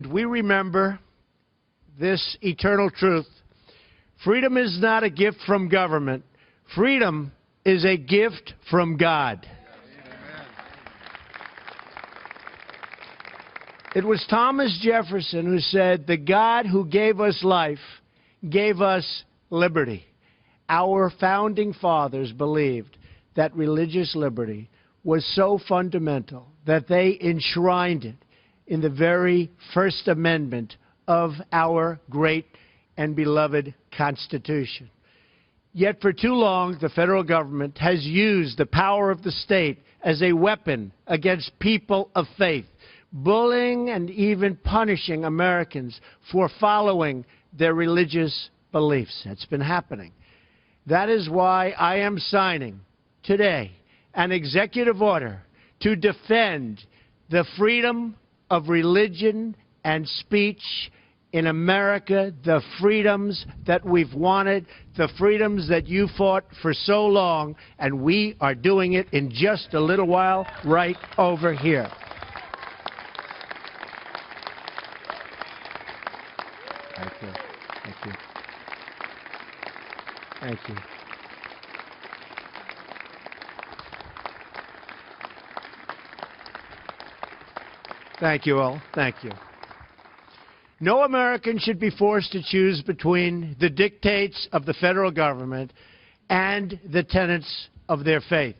We remember this eternal truth. Freedom is not a gift from government. Freedom is a gift from God. It was Thomas Jefferson who said, "The God who gave us life gave us liberty." Our founding fathers believed that religious liberty was so fundamental that they enshrined it in the very First Amendment of our great and beloved Constitution. Yet for too long, the federal government has used the power of the state as a weapon against people of faith, bullying and even punishing Americans for following their religious beliefs. That's been happening. That is why I am signing today an executive order to defend the freedom of religion and speech in America, the freedoms that we've wanted, the freedoms that you fought for so long, and we are doing it in just a little while right over here. Thank you. Thank you. Thank you. Thank you all. Thank you. No American should be forced to choose between the dictates of the federal government and the tenets of their faith.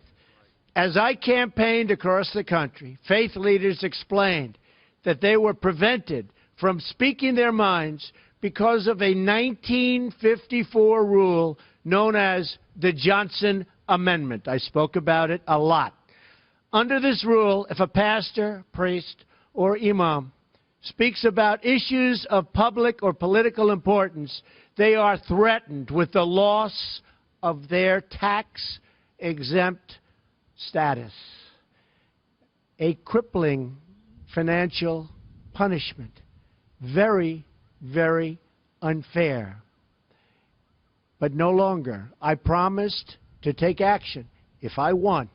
As I campaigned across the country, faith leaders explained that they were prevented from speaking their minds because of a 1954 rule known as the Johnson Amendment. I spoke about it a lot. Under this rule, if a pastor, priest, or imam speaks about issues of public or political importance, they are threatened with the loss of their tax-exempt status, a crippling financial punishment. Very, very unfair. But no longer. I promised to take action if I won.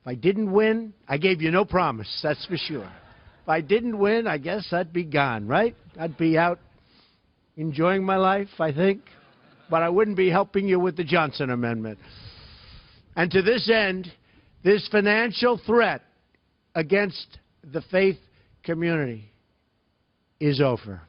If I didn't win, I gave you no promise, that's for sure. If I didn't win, I guess I'd be gone, right? I'd be out enjoying my life, I think. But I wouldn't be helping you with the Johnson Amendment. And to this end, this financial threat against the faith community is over.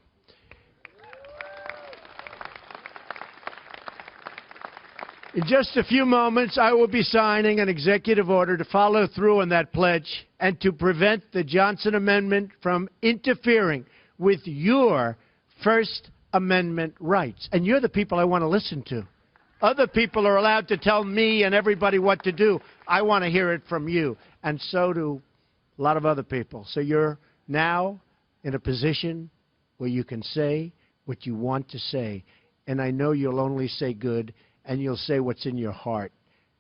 In just a few moments, I will be signing an executive order to follow through on that pledge and to prevent the Johnson Amendment from interfering with your First Amendment rights. And you're the people I want to listen to. Other people are allowed to tell me and everybody what to do. I want to hear it from you, and so do a lot of other people. So you're now in a position where you can say what you want to say. And I know you'll only say good, and you'll say what's in your heart.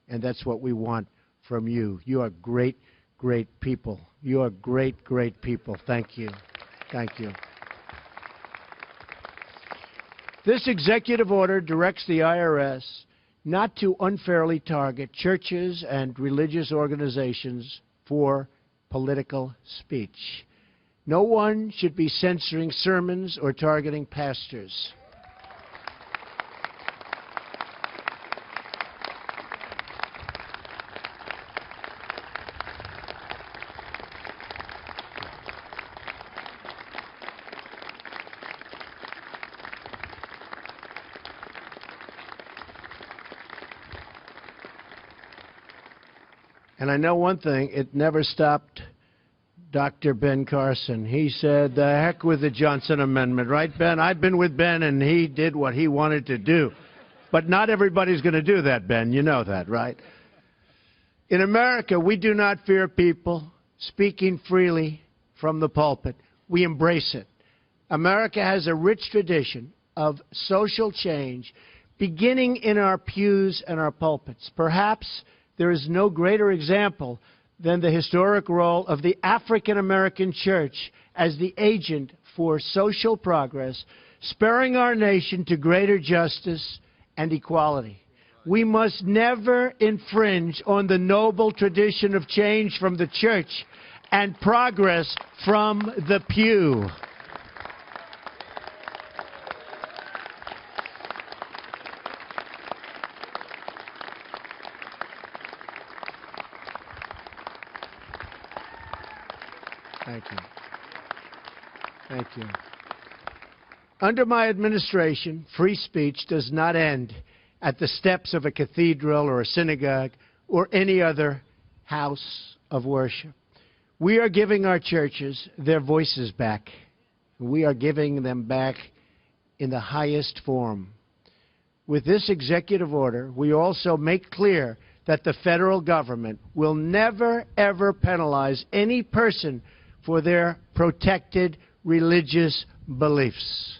And that's what we want from you. You are great, great people. You are great, great people. Thank you. Thank you. This executive order directs the IRS not to unfairly target churches and religious organizations for political speech. No one should be censoring sermons or targeting pastors. And I know one thing, it never stopped Dr. Ben Carson. He said, the heck with the Johnson Amendment, right, Ben? I've been with Ben, and he did what he wanted to do. But not everybody's going to do that, Ben. You know that, right? In America, we do not fear people speaking freely from the pulpit. We embrace it. America has a rich tradition of social change beginning in our pews and our pulpits. Perhaps there is no greater example than the historic role of the African-American church as the agent for social progress, spurring our nation to greater justice and equality. We must never infringe on the noble tradition of change from the church and progress from the pew. Thank you. Thank you. Under my administration, free speech does not end at the steps of a cathedral or a synagogue or any other house of worship. We are giving our churches their voices back. We are giving them back in the highest form. With this executive order, we also make clear that the federal government will never, ever penalize any person for their protected religious beliefs.